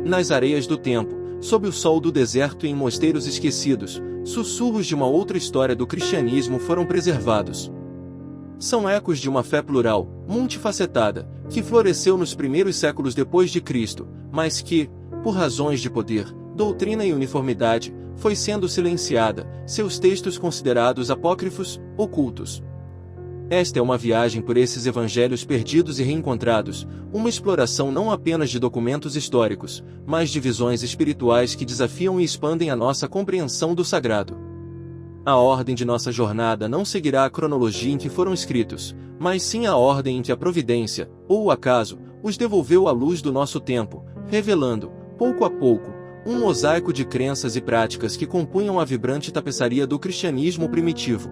nas areias do tempo, sob o sol do deserto e em mosteiros esquecidos, sussurros de uma outra história do cristianismo foram preservados. São ecos de uma fé plural, multifacetada, que floresceu nos primeiros séculos depois de Cristo, mas que, por razões de poder, doutrina e uniformidade, foi sendo silenciada, seus textos considerados apócrifos, ocultos. Esta é uma viagem por esses evangelhos perdidos e reencontrados, uma exploração não apenas de documentos históricos, mas de visões espirituais que desafiam e expandem a nossa compreensão do sagrado. A ordem de nossa jornada não seguirá a cronologia em que foram escritos, mas sim a ordem em que a providência, ou o acaso, os devolveu à luz do nosso tempo, revelando, pouco a pouco, um mosaico de crenças e práticas que compunham a vibrante tapeçaria do cristianismo primitivo.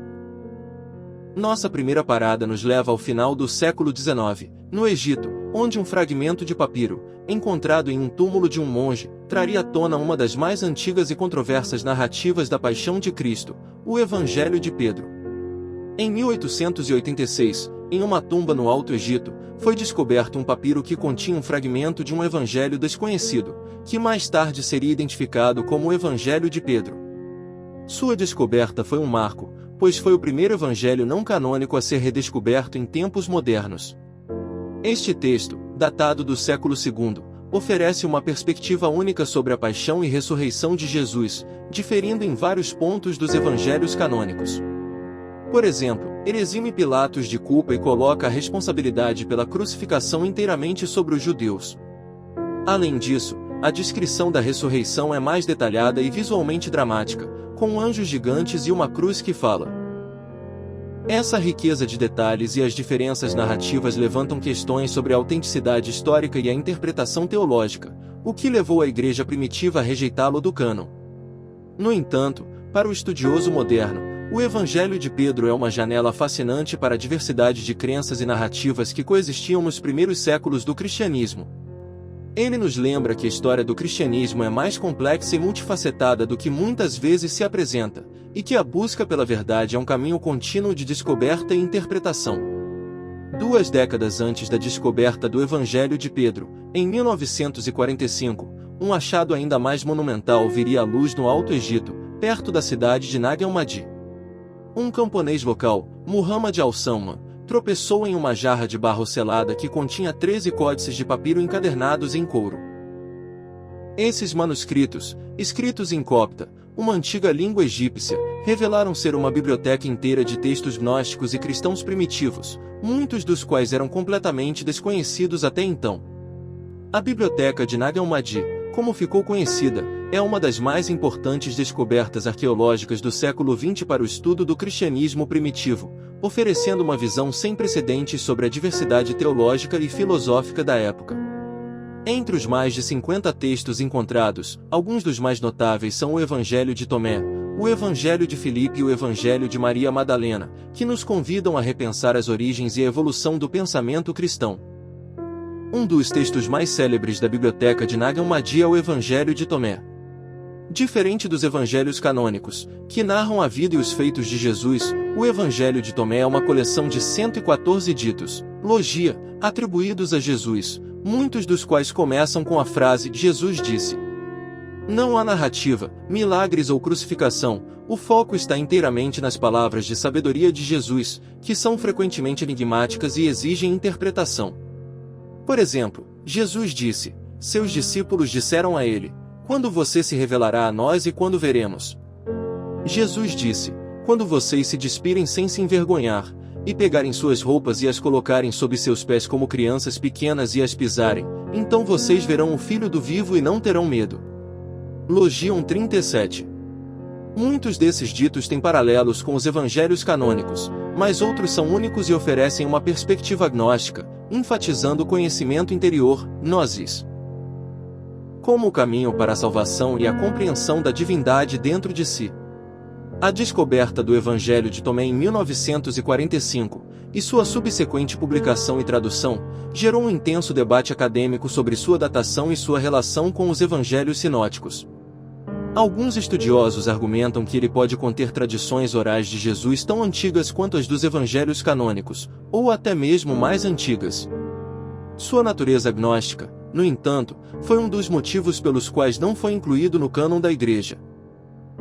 Nossa primeira parada nos leva ao final do século XIX, no Egito, onde um fragmento de papiro, encontrado em um túmulo de um monge, traria à tona uma das mais antigas e controversas narrativas da Paixão de Cristo, o Evangelho de Pedro. Em 1886, em uma tumba no Alto Egito, foi descoberto um papiro que continha um fragmento de um evangelho desconhecido, que mais tarde seria identificado como o Evangelho de Pedro. Sua descoberta foi um marco, pois foi o primeiro evangelho não canônico a ser redescoberto em tempos modernos. Este texto, datado do século II, oferece uma perspectiva única sobre a paixão e ressurreição de Jesus, diferindo em vários pontos dos evangelhos canônicos. Por exemplo, ele exime Pilatos de culpa e coloca a responsabilidade pela crucificação inteiramente sobre os judeus. Além disso, a descrição da ressurreição é mais detalhada e visualmente dramática, com anjos gigantes e uma cruz que fala. Essa riqueza de detalhes e as diferenças narrativas levantam questões sobre a autenticidade histórica e a interpretação teológica, o que levou a Igreja primitiva a rejeitá-lo do cânon. No entanto, para o estudioso moderno, o Evangelho de Pedro é uma janela fascinante para a diversidade de crenças e narrativas que coexistiam nos primeiros séculos do cristianismo. Ele nos lembra que a história do cristianismo é mais complexa e multifacetada do que muitas vezes se apresenta, e que a busca pela verdade é um caminho contínuo de descoberta e interpretação. 2 décadas antes da descoberta do Evangelho de Pedro, em 1945, um achado ainda mais monumental viria à luz no Alto Egito, perto da cidade de Nag Hammadi. Um camponês local, Muhammad al-Samman, tropeçou em uma jarra de barro selada que continha 13 códices de papiro encadernados em couro. Esses manuscritos, escritos em copta, uma antiga língua egípcia, revelaram ser uma biblioteca inteira de textos gnósticos e cristãos primitivos, muitos dos quais eram completamente desconhecidos até então. A Biblioteca de Nag Hammadi, como ficou conhecida, é uma das mais importantes descobertas arqueológicas do século XX para o estudo do cristianismo primitivo, oferecendo uma visão sem precedentes sobre a diversidade teológica e filosófica da época. Entre os mais de 50 textos encontrados, alguns dos mais notáveis são o Evangelho de Tomé, o Evangelho de Filipe e o Evangelho de Maria Madalena, que nos convidam a repensar as origens e a evolução do pensamento cristão. Um dos textos mais célebres da Biblioteca de Nag Hammadi é o Evangelho de Tomé. Diferente dos evangelhos canônicos, que narram a vida e os feitos de Jesus, o Evangelho de Tomé é uma coleção de 114 ditos, logia, atribuídos a Jesus, muitos dos quais começam com a frase Jesus disse. Não há narrativa, milagres ou crucificação, o foco está inteiramente nas palavras de sabedoria de Jesus, que são frequentemente enigmáticas e exigem interpretação. Por exemplo, Jesus disse, seus discípulos disseram a ele, quando você se revelará a nós e quando veremos? Jesus disse, quando vocês se despirem sem se envergonhar, e pegarem suas roupas e as colocarem sob seus pés como crianças pequenas e as pisarem, então vocês verão o Filho do Vivo e não terão medo. Logion 37. Muitos desses ditos têm paralelos com os evangelhos canônicos, mas outros são únicos e oferecem uma perspectiva gnóstica, enfatizando o conhecimento interior, gnosis, como o caminho para a salvação e a compreensão da divindade dentro de si. A descoberta do Evangelho de Tomé em 1945, e sua subsequente publicação e tradução, gerou um intenso debate acadêmico sobre sua datação e sua relação com os evangelhos sinóticos. Alguns estudiosos argumentam que ele pode conter tradições orais de Jesus tão antigas quanto as dos evangelhos canônicos, ou até mesmo mais antigas. Sua natureza gnóstica, no entanto, foi um dos motivos pelos quais não foi incluído no cânon da Igreja.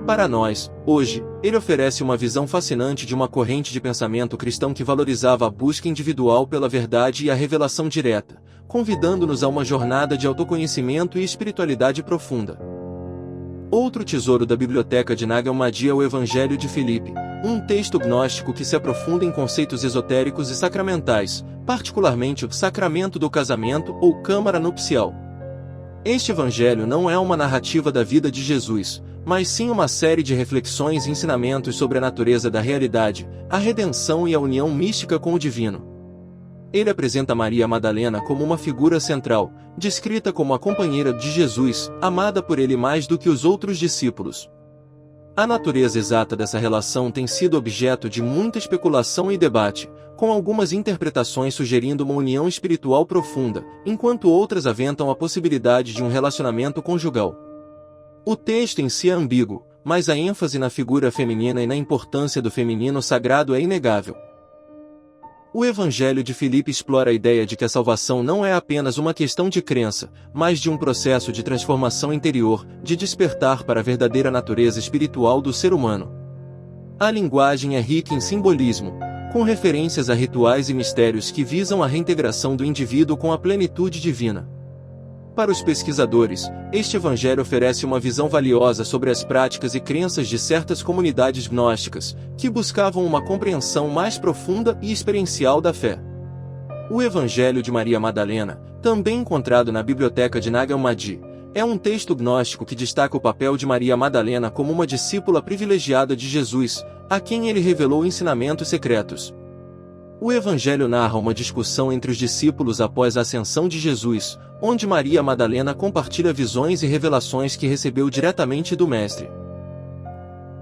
Para nós, hoje, ele oferece uma visão fascinante de uma corrente de pensamento cristão que valorizava a busca individual pela verdade e a revelação direta, convidando-nos a uma jornada de autoconhecimento e espiritualidade profunda. Outro tesouro da biblioteca de Nag Hammadi é o Evangelho de Filipe, um texto gnóstico que se aprofunda em conceitos esotéricos e sacramentais, particularmente o sacramento do casamento ou câmara nupcial. Este evangelho não é uma narrativa da vida de Jesus, mas sim uma série de reflexões e ensinamentos sobre a natureza da realidade, a redenção e a união mística com o divino. Ele apresenta Maria Madalena como uma figura central, descrita como a companheira de Jesus, amada por ele mais do que os outros discípulos. A natureza exata dessa relação tem sido objeto de muita especulação e debate, com algumas interpretações sugerindo uma união espiritual profunda, enquanto outras aventam a possibilidade de um relacionamento conjugal. O texto em si é ambíguo, mas a ênfase na figura feminina e na importância do feminino sagrado é inegável. O Evangelho de Filipe explora a ideia de que a salvação não é apenas uma questão de crença, mas de um processo de transformação interior, de despertar para a verdadeira natureza espiritual do ser humano. A linguagem é rica em simbolismo, com referências a rituais e mistérios que visam a reintegração do indivíduo com a plenitude divina. Para os pesquisadores, este evangelho oferece uma visão valiosa sobre as práticas e crenças de certas comunidades gnósticas, que buscavam uma compreensão mais profunda e experiencial da fé. O Evangelho de Maria Madalena, também encontrado na biblioteca de Nag Hammadi, é um texto gnóstico que destaca o papel de Maria Madalena como uma discípula privilegiada de Jesus, a quem ele revelou ensinamentos secretos. O Evangelho narra uma discussão entre os discípulos após a ascensão de Jesus, onde Maria Madalena compartilha visões e revelações que recebeu diretamente do Mestre.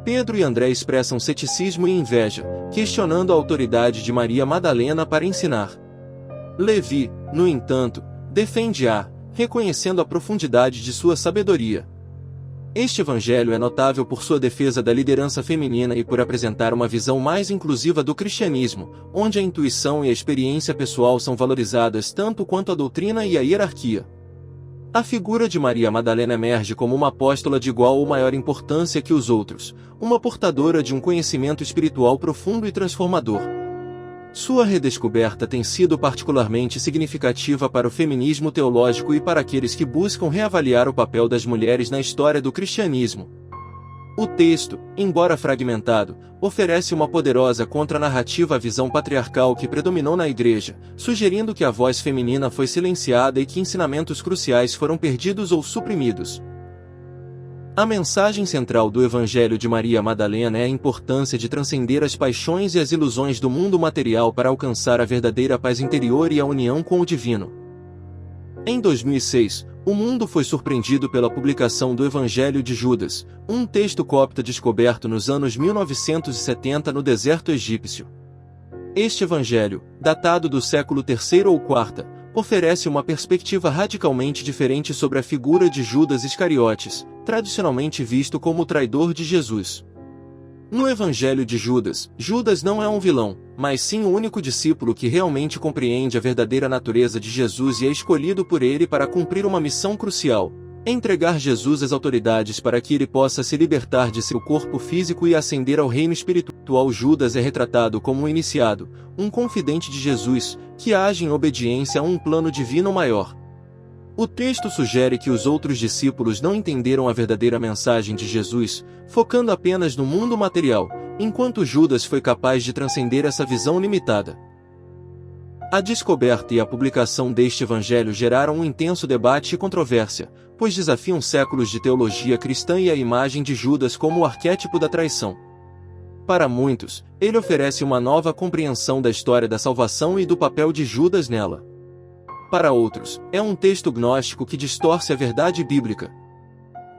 Pedro e André expressam ceticismo e inveja, questionando a autoridade de Maria Madalena para ensinar. Levi, no entanto, defende-a, reconhecendo a profundidade de sua sabedoria. Este evangelho é notável por sua defesa da liderança feminina e por apresentar uma visão mais inclusiva do cristianismo, onde a intuição e a experiência pessoal são valorizadas tanto quanto a doutrina e a hierarquia. A figura de Maria Madalena emerge como uma apóstola de igual ou maior importância que os outros, uma portadora de um conhecimento espiritual profundo e transformador. Sua redescoberta tem sido particularmente significativa para o feminismo teológico e para aqueles que buscam reavaliar o papel das mulheres na história do cristianismo. O texto, embora fragmentado, oferece uma poderosa contranarrativa à visão patriarcal que predominou na Igreja, sugerindo que a voz feminina foi silenciada e que ensinamentos cruciais foram perdidos ou suprimidos. A mensagem central do Evangelho de Maria Madalena é a importância de transcender as paixões e as ilusões do mundo material para alcançar a verdadeira paz interior e a união com o divino. Em 2006, o mundo foi surpreendido pela publicação do Evangelho de Judas, um texto copta descoberto nos anos 1970 no deserto egípcio. Este evangelho, datado do século III ou IV, oferece uma perspectiva radicalmente diferente sobre a figura de Judas Iscariotes, tradicionalmente visto como o traidor de Jesus. No Evangelho de Judas, Judas não é um vilão, mas sim o único discípulo que realmente compreende a verdadeira natureza de Jesus e é escolhido por ele para cumprir uma missão crucial: entregar Jesus às autoridades para que ele possa se libertar de seu corpo físico e ascender ao reino espiritual. Judas é retratado como um iniciado, um confidente de Jesus, que age em obediência a um plano divino maior. O texto sugere que os outros discípulos não entenderam a verdadeira mensagem de Jesus, focando apenas no mundo material, enquanto Judas foi capaz de transcender essa visão limitada. A descoberta e a publicação deste evangelho geraram um intenso debate e controvérsia, pois desafiam séculos de teologia cristã e a imagem de Judas como o arquétipo da traição. Para muitos, ele oferece uma nova compreensão da história da salvação e do papel de Judas nela. Para outros, é um texto gnóstico que distorce a verdade bíblica.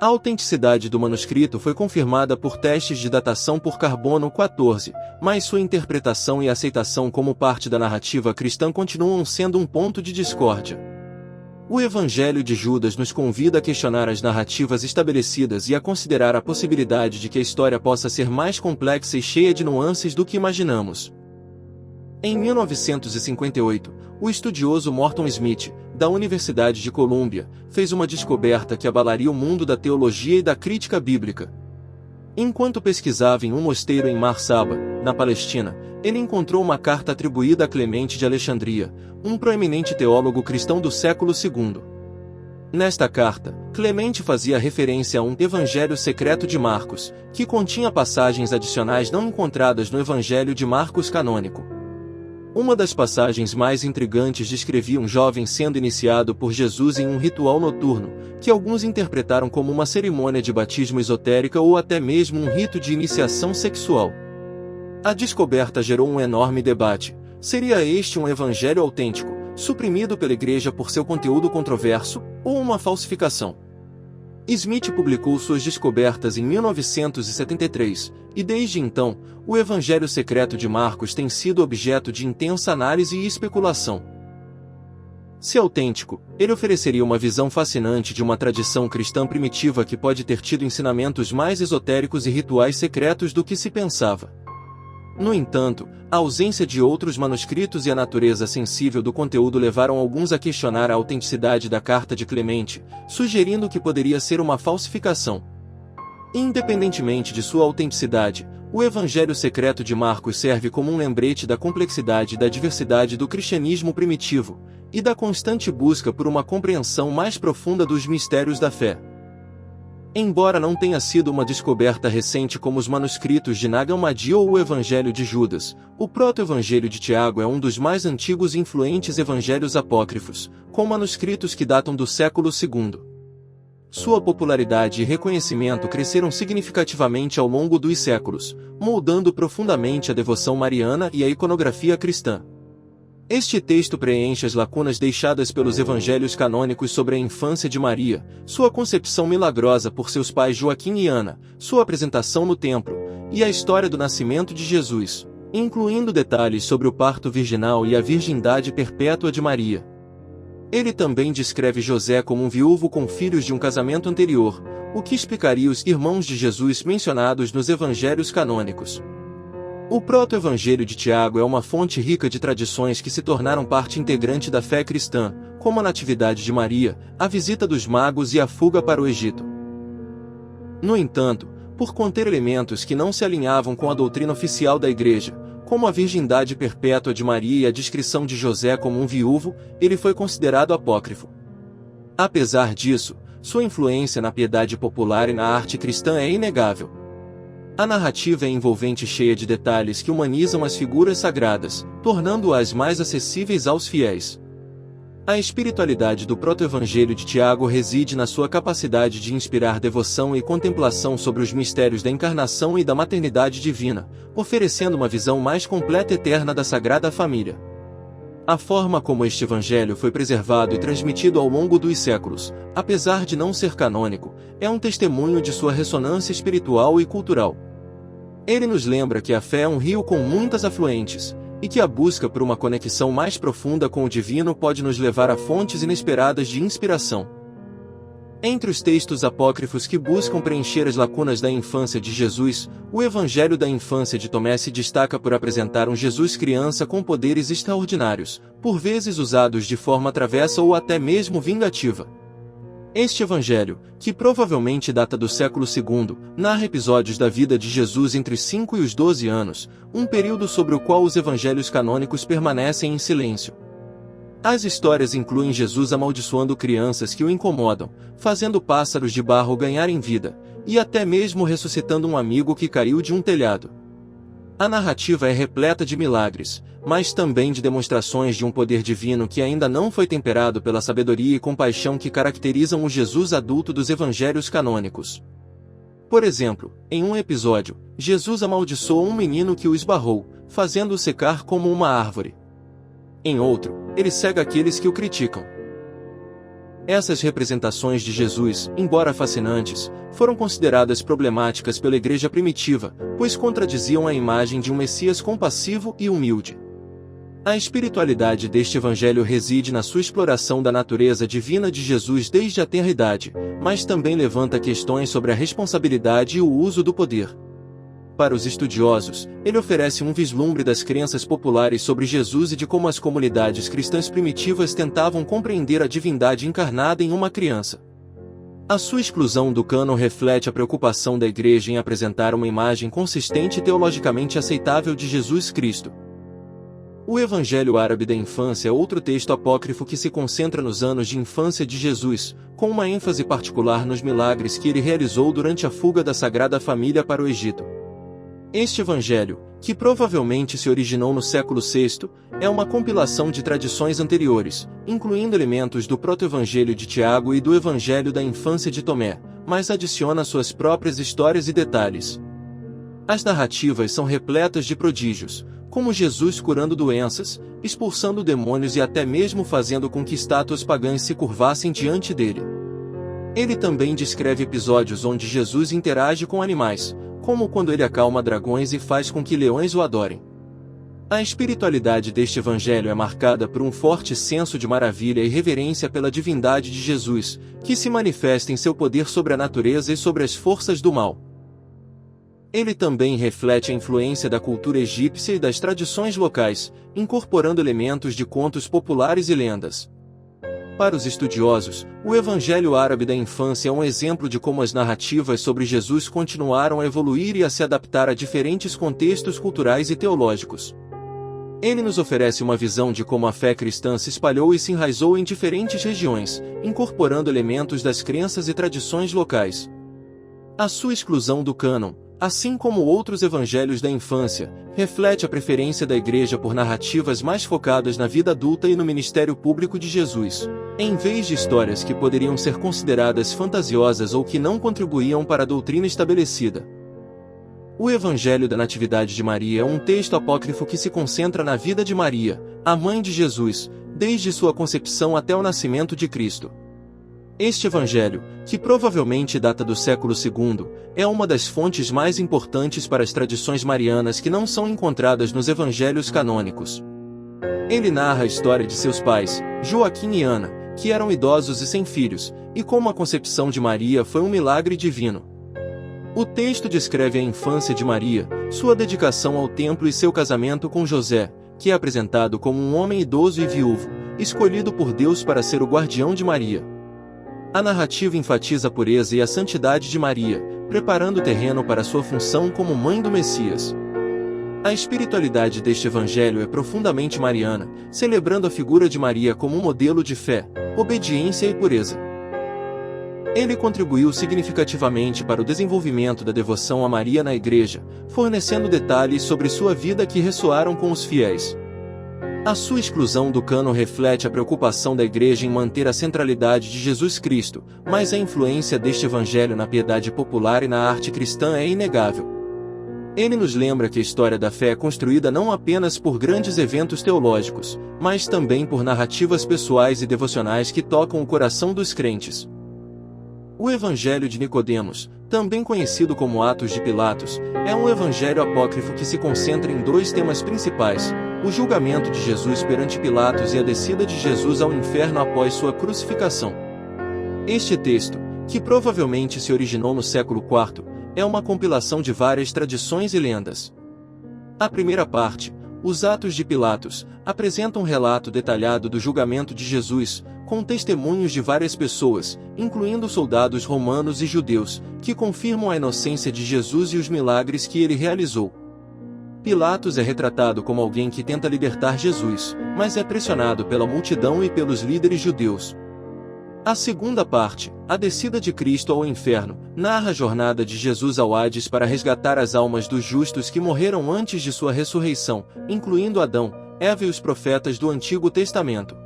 A autenticidade do manuscrito foi confirmada por testes de datação por carbono 14, mas sua interpretação e aceitação como parte da narrativa cristã continuam sendo um ponto de discórdia. O Evangelho de Judas nos convida a questionar as narrativas estabelecidas e a considerar a possibilidade de que a história possa ser mais complexa e cheia de nuances do que imaginamos. Em 1958, o estudioso Morton Smith, da Universidade de Colômbia, fez uma descoberta que abalaria o mundo da teologia e da crítica bíblica. Enquanto pesquisava em um mosteiro em Mar Saba, na Palestina, ele encontrou uma carta atribuída a Clemente de Alexandria, um proeminente teólogo cristão do século II. Nesta carta, Clemente fazia referência a um Evangelho secreto de Marcos, que continha passagens adicionais não encontradas no Evangelho de Marcos canônico. Uma das passagens mais intrigantes descrevia um jovem sendo iniciado por Jesus em um ritual noturno, que alguns interpretaram como uma cerimônia de batismo esotérica ou até mesmo um rito de iniciação sexual. A descoberta gerou um enorme debate. Seria este um evangelho autêntico, suprimido pela Igreja por seu conteúdo controverso, ou uma falsificação? Smith publicou suas descobertas em 1973, e desde então, o Evangelho secreto de Marcos tem sido objeto de intensa análise e especulação. Se autêntico, ele ofereceria uma visão fascinante de uma tradição cristã primitiva que pode ter tido ensinamentos mais esotéricos e rituais secretos do que se pensava. No entanto, a ausência de outros manuscritos e a natureza sensível do conteúdo levaram alguns a questionar a autenticidade da carta de Clemente, sugerindo que poderia ser uma falsificação. Independentemente de sua autenticidade, o Evangelho secreto de Marcos serve como um lembrete da complexidade e da diversidade do cristianismo primitivo, e da constante busca por uma compreensão mais profunda dos mistérios da fé. Embora não tenha sido uma descoberta recente como os manuscritos de Nag Hammadi ou o Evangelho de Judas, o Proto-Evangelho de Tiago é um dos mais antigos e influentes evangelhos apócrifos, com manuscritos que datam do século II. Sua popularidade e reconhecimento cresceram significativamente ao longo dos séculos, moldando profundamente a devoção mariana e a iconografia cristã. Este texto preenche as lacunas deixadas pelos evangelhos canônicos sobre a infância de Maria, sua concepção milagrosa por seus pais Joaquim e Ana, sua apresentação no templo, e a história do nascimento de Jesus, incluindo detalhes sobre o parto virginal e a virgindade perpétua de Maria. Ele também descreve José como um viúvo com filhos de um casamento anterior, o que explicaria os irmãos de Jesus mencionados nos evangelhos canônicos. O Proto-Evangelho de Tiago é uma fonte rica de tradições que se tornaram parte integrante da fé cristã, como a Natividade de Maria, a visita dos magos e a fuga para o Egito. No entanto, por conter elementos que não se alinhavam com a doutrina oficial da Igreja, como a virgindade perpétua de Maria e a descrição de José como um viúvo, ele foi considerado apócrifo. Apesar disso, sua influência na piedade popular e na arte cristã é inegável. A narrativa é envolvente e cheia de detalhes que humanizam as figuras sagradas, tornando-as mais acessíveis aos fiéis. A espiritualidade do Proto-Evangelho de Tiago reside na sua capacidade de inspirar devoção e contemplação sobre os mistérios da encarnação e da maternidade divina, oferecendo uma visão mais completa e eterna da Sagrada Família. A forma como este evangelho foi preservado e transmitido ao longo dos séculos, apesar de não ser canônico, é um testemunho de sua ressonância espiritual e cultural. Ele nos lembra que a fé é um rio com muitas afluentes, e que a busca por uma conexão mais profunda com o divino pode nos levar a fontes inesperadas de inspiração. Entre os textos apócrifos que buscam preencher as lacunas da infância de Jesus, o Evangelho da Infância de Tomé se destaca por apresentar um Jesus criança com poderes extraordinários, por vezes usados de forma travessa ou até mesmo vingativa. Este evangelho, que provavelmente data do século II, narra episódios da vida de Jesus entre os 5 e os 12 anos, um período sobre o qual os evangelhos canônicos permanecem em silêncio. As histórias incluem Jesus amaldiçoando crianças que o incomodam, fazendo pássaros de barro ganharem vida, e até mesmo ressuscitando um amigo que caiu de um telhado. A narrativa é repleta de milagres, mas também de demonstrações de um poder divino que ainda não foi temperado pela sabedoria e compaixão que caracterizam o Jesus adulto dos evangelhos canônicos. Por exemplo, em um episódio, Jesus amaldiçoou um menino que o esbarrou, fazendo-o secar como uma árvore. Em outro, ele cega aqueles que o criticam. Essas representações de Jesus, embora fascinantes, foram consideradas problemáticas pela Igreja primitiva, pois contradiziam a imagem de um Messias compassivo e humilde. A espiritualidade deste evangelho reside na sua exploração da natureza divina de Jesus desde a tenra idade, mas também levanta questões sobre a responsabilidade e o uso do poder. Para os estudiosos, ele oferece um vislumbre das crenças populares sobre Jesus e de como as comunidades cristãs primitivas tentavam compreender a divindade encarnada em uma criança. A sua exclusão do cânon reflete a preocupação da Igreja em apresentar uma imagem consistente e teologicamente aceitável de Jesus Cristo. O Evangelho Árabe da Infância é outro texto apócrifo que se concentra nos anos de infância de Jesus, com uma ênfase particular nos milagres que ele realizou durante a fuga da Sagrada Família para o Egito. Este evangelho, que provavelmente se originou no século VI, é uma compilação de tradições anteriores, incluindo elementos do proto-evangelho de Tiago e do Evangelho da Infância de Tomé, mas adiciona suas próprias histórias e detalhes. As narrativas são repletas de prodígios, como Jesus curando doenças, expulsando demônios e até mesmo fazendo com que estátuas pagãs se curvassem diante dele. Ele também descreve episódios onde Jesus interage com animais, como quando ele acalma dragões e faz com que leões o adorem. A espiritualidade deste evangelho é marcada por um forte senso de maravilha e reverência pela divindade de Jesus, que se manifesta em seu poder sobre a natureza e sobre as forças do mal. Ele também reflete a influência da cultura egípcia e das tradições locais, incorporando elementos de contos populares e lendas. Para os estudiosos, o Evangelho Árabe da Infância é um exemplo de como as narrativas sobre Jesus continuaram a evoluir e a se adaptar a diferentes contextos culturais e teológicos. Ele nos oferece uma visão de como a fé cristã se espalhou e se enraizou em diferentes regiões, incorporando elementos das crenças e tradições locais. A sua exclusão do cânon, assim como outros evangelhos da infância, reflete a preferência da Igreja por narrativas mais focadas na vida adulta e no ministério público de Jesus, em vez de histórias que poderiam ser consideradas fantasiosas ou que não contribuíam para a doutrina estabelecida. O Evangelho da Natividade de Maria é um texto apócrifo que se concentra na vida de Maria, a mãe de Jesus, desde sua concepção até o nascimento de Cristo. Este evangelho, que provavelmente data do século II, é uma das fontes mais importantes para as tradições marianas que não são encontradas nos evangelhos canônicos. Ele narra a história de seus pais, Joaquim e Ana, que eram idosos e sem filhos, e como a concepção de Maria foi um milagre divino. O texto descreve a infância de Maria, sua dedicação ao templo e seu casamento com José, que é apresentado como um homem idoso e viúvo, escolhido por Deus para ser o guardião de Maria. A narrativa enfatiza a pureza e a santidade de Maria, preparando o terreno para sua função como mãe do Messias. A espiritualidade deste evangelho é profundamente mariana, celebrando a figura de Maria como um modelo de fé, obediência e pureza. Ele contribuiu significativamente para o desenvolvimento da devoção a Maria na Igreja, fornecendo detalhes sobre sua vida que ressoaram com os fiéis. A sua exclusão do cânon reflete a preocupação da Igreja em manter a centralidade de Jesus Cristo, mas a influência deste evangelho na piedade popular e na arte cristã é inegável. Ele nos lembra que a história da fé é construída não apenas por grandes eventos teológicos, mas também por narrativas pessoais e devocionais que tocam o coração dos crentes. O Evangelho de Nicodemos, também conhecido como Atos de Pilatos, é um evangelho apócrifo que se concentra em dois temas principais: o julgamento de Jesus perante Pilatos e a descida de Jesus ao inferno após sua crucificação. Este texto, que provavelmente se originou no século IV, é uma compilação de várias tradições e lendas. A primeira parte, os Atos de Pilatos, apresenta um relato detalhado do julgamento de Jesus, com testemunhos de várias pessoas, incluindo soldados romanos e judeus, que confirmam a inocência de Jesus e os milagres que ele realizou. Pilatos é retratado como alguém que tenta libertar Jesus, mas é pressionado pela multidão e pelos líderes judeus. A segunda parte, a descida de Cristo ao inferno, narra a jornada de Jesus ao Hades para resgatar as almas dos justos que morreram antes de sua ressurreição, incluindo Adão, Eva e os profetas do Antigo Testamento.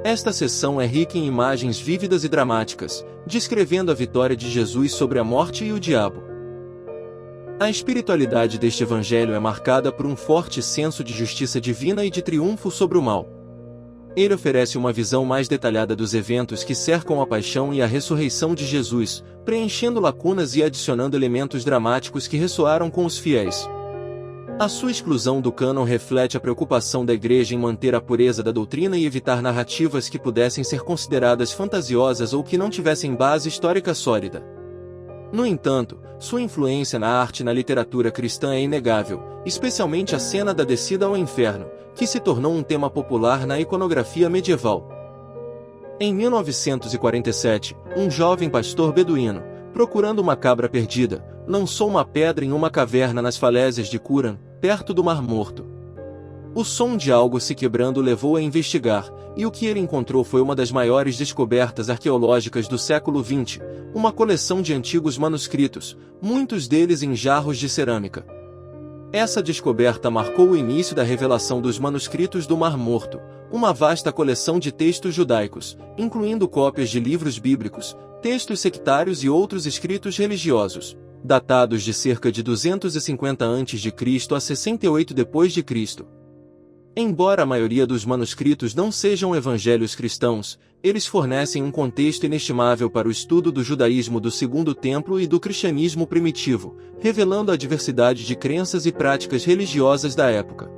Esta seção é rica em imagens vívidas e dramáticas, descrevendo a vitória de Jesus sobre a morte e o diabo. A espiritualidade deste evangelho é marcada por um forte senso de justiça divina e de triunfo sobre o mal. Ele oferece uma visão mais detalhada dos eventos que cercam a paixão e a ressurreição de Jesus, preenchendo lacunas e adicionando elementos dramáticos que ressoaram com os fiéis. A sua exclusão do cânon reflete a preocupação da Igreja em manter a pureza da doutrina e evitar narrativas que pudessem ser consideradas fantasiosas ou que não tivessem base histórica sólida. No entanto, sua influência na arte e na literatura cristã é inegável, especialmente a cena da descida ao inferno, que se tornou um tema popular na iconografia medieval. Em 1947, um jovem pastor beduíno, procurando uma cabra perdida, lançou uma pedra em uma caverna nas falésias de Qumran, perto do Mar Morto. O som de algo se quebrando o levou a investigar, e o que ele encontrou foi uma das maiores descobertas arqueológicas do século XX, uma coleção de antigos manuscritos, muitos deles em jarros de cerâmica. Essa descoberta marcou o início da revelação dos manuscritos do Mar Morto, uma vasta coleção de textos judaicos, incluindo cópias de livros bíblicos, textos sectários e outros escritos religiosos, datados de cerca de 250 a.C. a 68 d.C. Embora a maioria dos manuscritos não sejam evangelhos cristãos, eles fornecem um contexto inestimável para o estudo do judaísmo do Segundo Templo e do cristianismo primitivo, revelando a diversidade de crenças e práticas religiosas da época.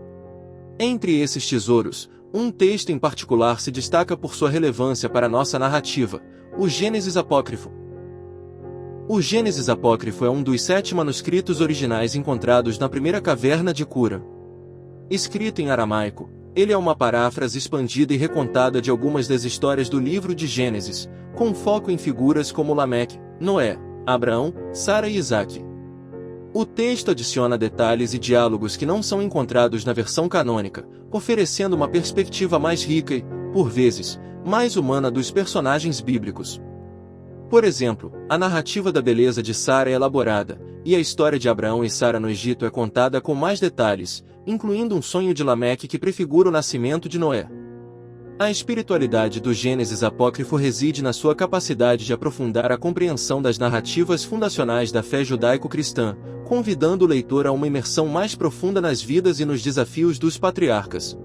Entre esses tesouros, um texto em particular se destaca por sua relevância para nossa narrativa, o Gênesis Apócrifo. O Gênesis Apócrifo é um dos 7 manuscritos originais encontrados na primeira caverna de Qumran. Escrito em aramaico, ele é uma paráfrase expandida e recontada de algumas das histórias do livro de Gênesis, com foco em figuras como Lameque, Noé, Abraão, Sara e Isaque. O texto adiciona detalhes e diálogos que não são encontrados na versão canônica, oferecendo uma perspectiva mais rica e, por vezes, mais humana dos personagens bíblicos. Por exemplo, a narrativa da beleza de Sara é elaborada, e a história de Abraão e Sara no Egito é contada com mais detalhes, incluindo um sonho de Lameque que prefigura o nascimento de Noé. A espiritualidade do Gênesis Apócrifo reside na sua capacidade de aprofundar a compreensão das narrativas fundacionais da fé judaico-cristã, convidando o leitor a uma imersão mais profunda nas vidas e nos desafios dos patriarcas.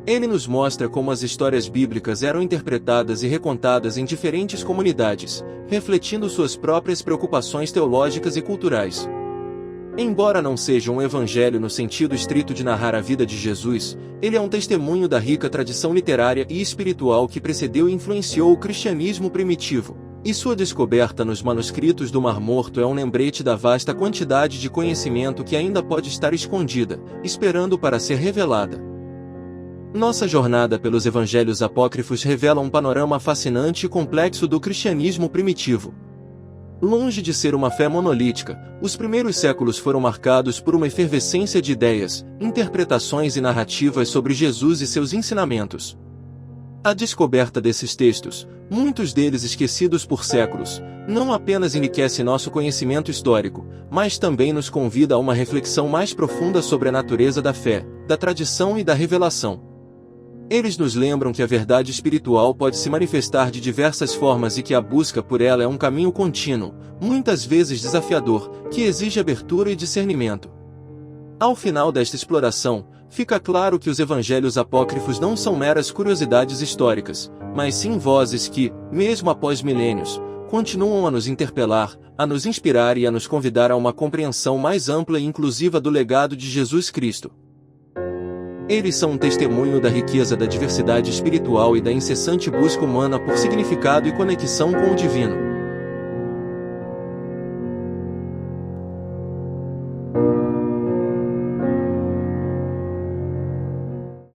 Ele nos mostra como as histórias bíblicas eram interpretadas e recontadas em diferentes comunidades, refletindo suas próprias preocupações teológicas e culturais. Embora não seja um evangelho no sentido estrito de narrar a vida de Jesus, ele é um testemunho da rica tradição literária e espiritual que precedeu e influenciou o cristianismo primitivo, e sua descoberta nos manuscritos do Mar Morto é um lembrete da vasta quantidade de conhecimento que ainda pode estar escondida, esperando para ser revelada. Nossa jornada pelos evangelhos apócrifos revela um panorama fascinante e complexo do cristianismo primitivo. Longe de ser uma fé monolítica, os primeiros séculos foram marcados por uma efervescência de ideias, interpretações e narrativas sobre Jesus e seus ensinamentos. A descoberta desses textos, muitos deles esquecidos por séculos, não apenas enriquece nosso conhecimento histórico, mas também nos convida a uma reflexão mais profunda sobre a natureza da fé, da tradição e da revelação. Eles nos lembram que a verdade espiritual pode se manifestar de diversas formas e que a busca por ela é um caminho contínuo, muitas vezes desafiador, que exige abertura e discernimento. Ao final desta exploração, fica claro que os evangelhos apócrifos não são meras curiosidades históricas, mas sim vozes que, mesmo após milênios, continuam a nos interpelar, a nos inspirar e a nos convidar a uma compreensão mais ampla e inclusiva do legado de Jesus Cristo. Eles são um testemunho da riqueza da diversidade espiritual e da incessante busca humana por significado e conexão com o divino.